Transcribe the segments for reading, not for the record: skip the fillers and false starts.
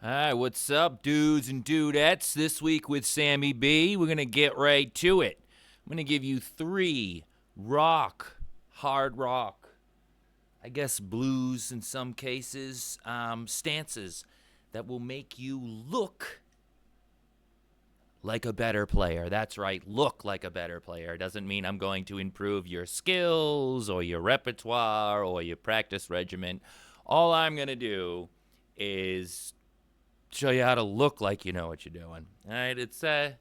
All right, what's up, dudes and dudettes? This week with Sammy B, we're going to get right to it. I'm going to give you three hard rock, I guess blues in some cases, stances that will make you look like a better player. That's right, look like a better player. Doesn't mean I'm going to improve your skills or your repertoire or your practice regimen. All I'm going to do is show you how to look like you know what you're doing. All right, it's a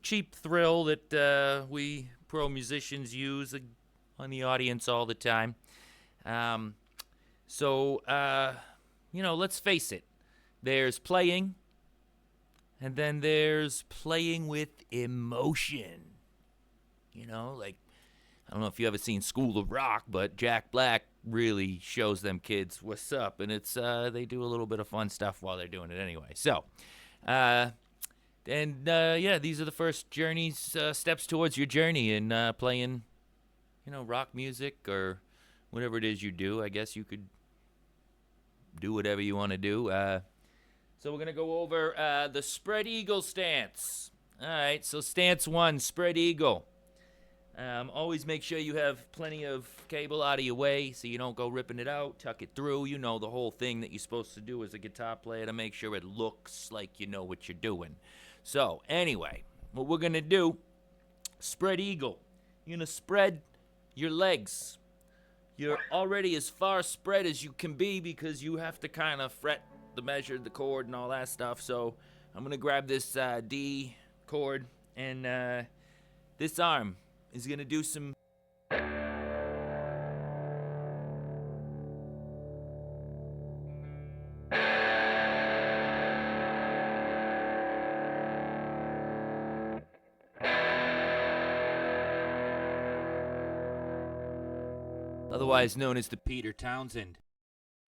cheap thrill that we pro musicians use on the audience all the time. Um, so let's face it. There's playing, and then there's playing with emotion. Like I don't know if you ever seen School of Rock, but Jack Black really shows them kids what's up, and it's they do a little bit of fun stuff while they're doing it anyway. So, uh, yeah, these are the first steps towards your journey in playing, rock music or whatever it is you do. I guess you could do whatever you want to do. So we're gonna go over the spread eagle stance. All right, so stance one, spread eagle. Always make sure you have plenty of cable out of your way so you don't go ripping it out. Tuck it through. You know the whole thing that you're supposed to do as a guitar player to make sure it looks like you know what you're doing. So, anyway, what we're going to do, spread eagle. You're going to spread your legs. You're already as far spread as you can be because you have to kind of fret the measure, the chord, and all that stuff. So, I'm going to grab this D chord and this arm is going to do some. Otherwise known as the Peter Townsend.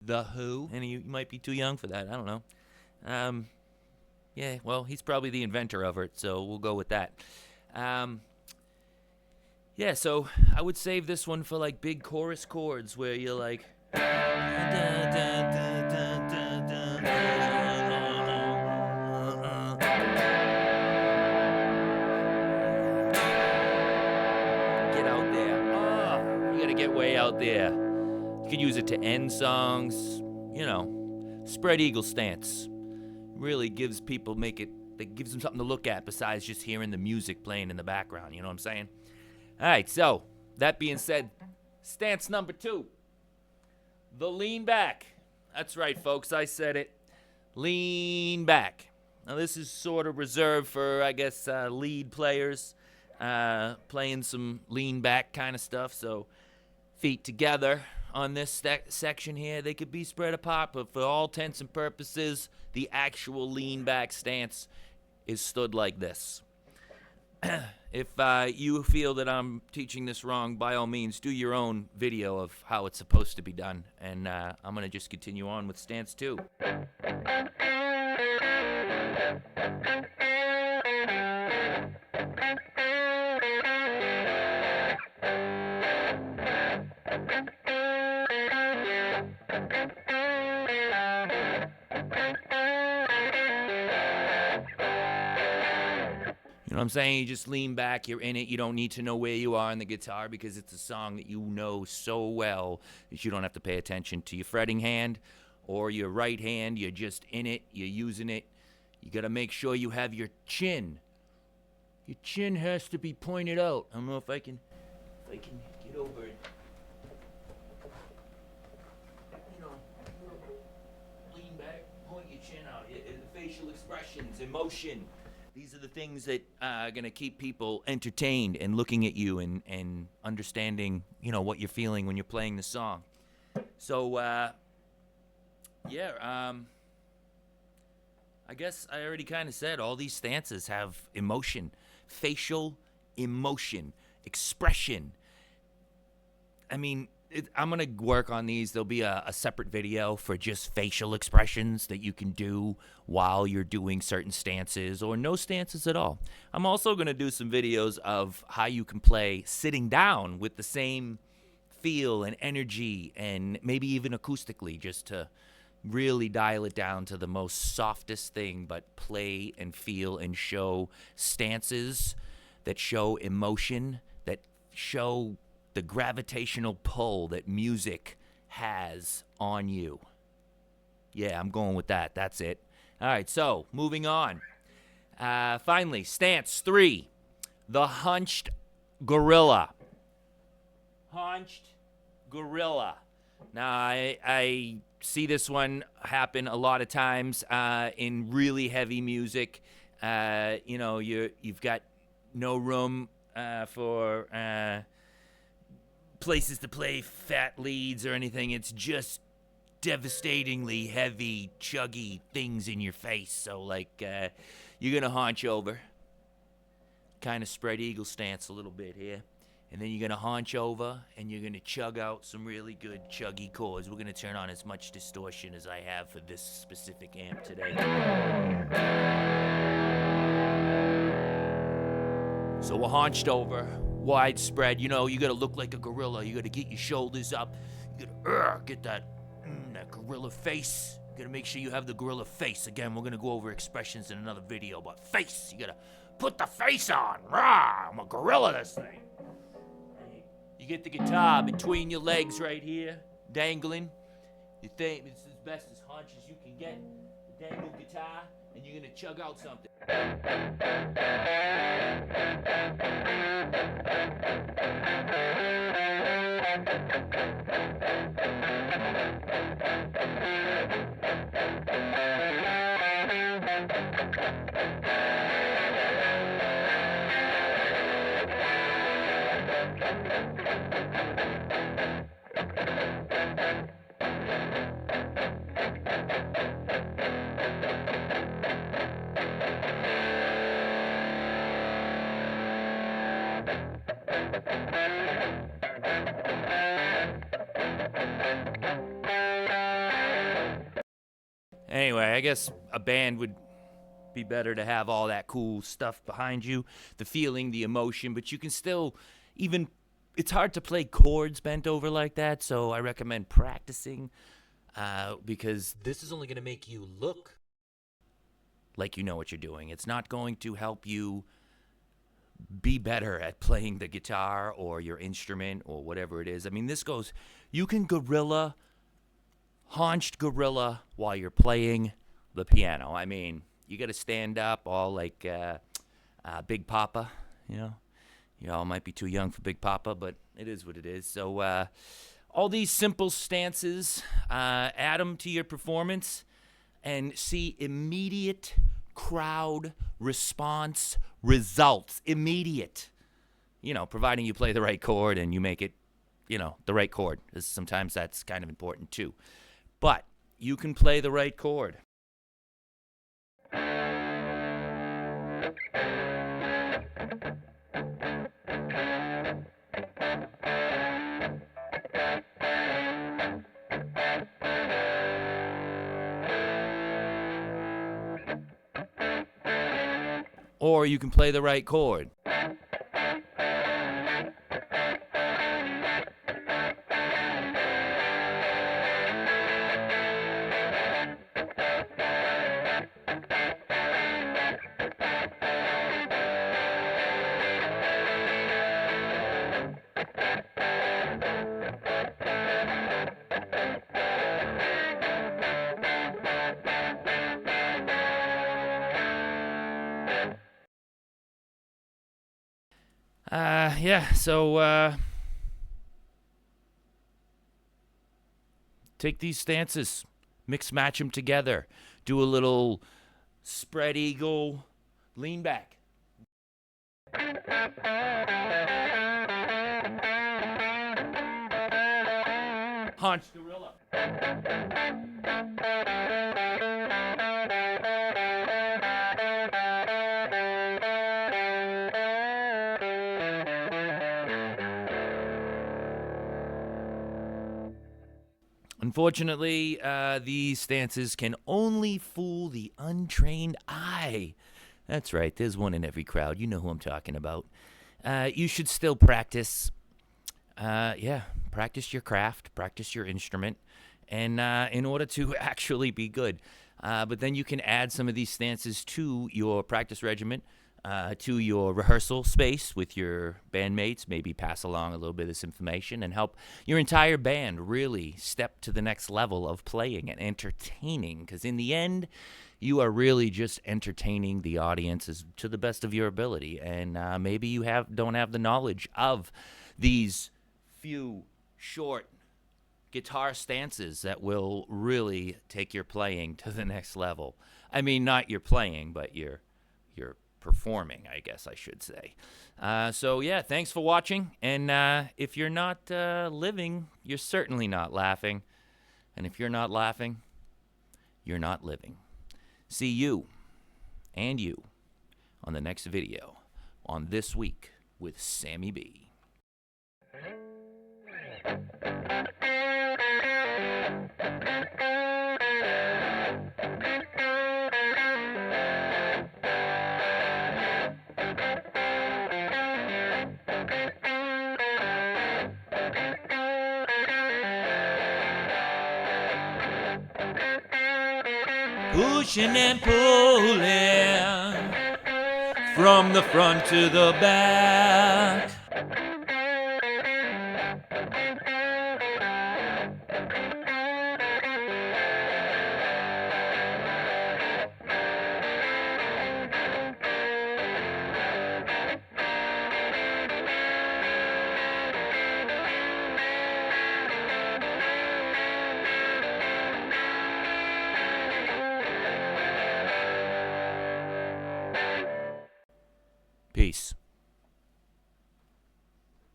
The Who. And you might be too young for that. I don't know. Yeah, well, he's probably the inventor of it, so we'll go with that. Yeah, so I would save this one for like big chorus chords where you're like. Get out there. Oh, you gotta get way out there. You could use it to end songs. Spread eagle stance. Really gives people that gives them something to look at besides just hearing the music playing in the background. You know what I'm saying? All right, so that being said, stance number two, the lean back. That's right, folks, I said it. Lean back. Now, this is sort of reserved for, I guess, lead players playing some lean back kind of stuff. So, feet together on this section here, they could be spread apart, but for all intents and purposes, the actual lean back stance is stood like this. If you feel that I'm teaching this wrong, by all means, do your own video of how it's supposed to be done. And I'm going to just continue on with stance 2. You know what I'm saying? You just lean back, you're in it. You don't need to know where you are on the guitar because it's a song that you know so well that you don't have to pay attention to your fretting hand or your right hand. You're just in it, you're using it. You got to make sure you have your chin. Your chin has to be pointed out. I don't know if I can get over it. Lean back, point your chin out. The facial expressions, emotion. These are the things that are going to keep people entertained and looking at you and understanding, what you're feeling when you're playing the song. So, I guess I already kind of said all these stances have emotion, facial emotion, expression. I mean, I'm going to work on these. There'll be a separate video for just facial expressions that you can do while you're doing certain stances or no stances at all. I'm also going to do some videos of how you can play sitting down with the same feel and energy and maybe even acoustically just to really dial it down to the most softest thing, but play and feel and show stances that show emotion, that show the gravitational pull that music has on you. Yeah, I'm going with that. That's it. All right, so moving on. Finally, stance 3, the hunched gorilla. Hunched gorilla. Now, I see this one happen a lot of times in really heavy music. You've got no room for places to play fat leads or anything. It's just devastatingly heavy, chuggy things in your face. So, you're going to haunch over. Kind of spread eagle stance a little bit here. And then you're going to haunch over, and you're going to chug out some really good chuggy chords. We're going to turn on as much distortion as I have for this specific amp today. So we're haunched over, widespread. You got to look like a gorilla. You got to get your shoulders up. You got to get that gorilla face. You got to make sure you have the gorilla face. Again, we're going to go over expressions in another video, but face. You got to put the face on. Rah, I'm a gorilla, this thing. You get the guitar between your legs right here, dangling. You think it's as best as hunch as you can get. The dangled guitar, and you're going to chug out something. Anyway, I guess a band would be better to have all that cool stuff behind you, the feeling, the emotion, but you can still it's hard to play chords bent over like that, so I recommend practicing because this is only going to make you look like you know what you're doing. It's not going to help you be better at playing the guitar or your instrument or whatever it is. I mean, you can haunched gorilla while you're playing the piano. I mean, you got to stand up all like Big Papa, You all might be too young for Big Papa, but it is what it is. So all these simple stances, add them to your performance and see immediate crowd response results. Immediate. Providing you play the right chord and you make it, the right chord. Sometimes that's kind of important too. But you can play the right chord. Or you can play the right chord. So take these stances, mix match them together, do a little spread eagle, lean back. Haunch gorilla. Unfortunately, these stances can only fool the untrained eye. That's right, there's one in every crowd. You know who I'm talking about. You should still practice. Practice your craft, practice your instrument, and in order to actually be good. But then you can add some of these stances to your practice regimen, to your rehearsal space with your bandmates. Maybe pass along a little bit of this information and help your entire band really step to the next level of playing and entertaining. Because in the end, you are really just entertaining the audience to the best of your ability. And maybe you don't have the knowledge of these few short guitar stances that will really take your playing to the next level. I mean, not your playing, but your performing, I guess I should say. So yeah, thanks for watching. And if you're not living, you're certainly not laughing. And if you're not laughing, you're not living. See you and you on the next video on This Week with Sammy B. Pushing and pulling from the front to the back. Peace.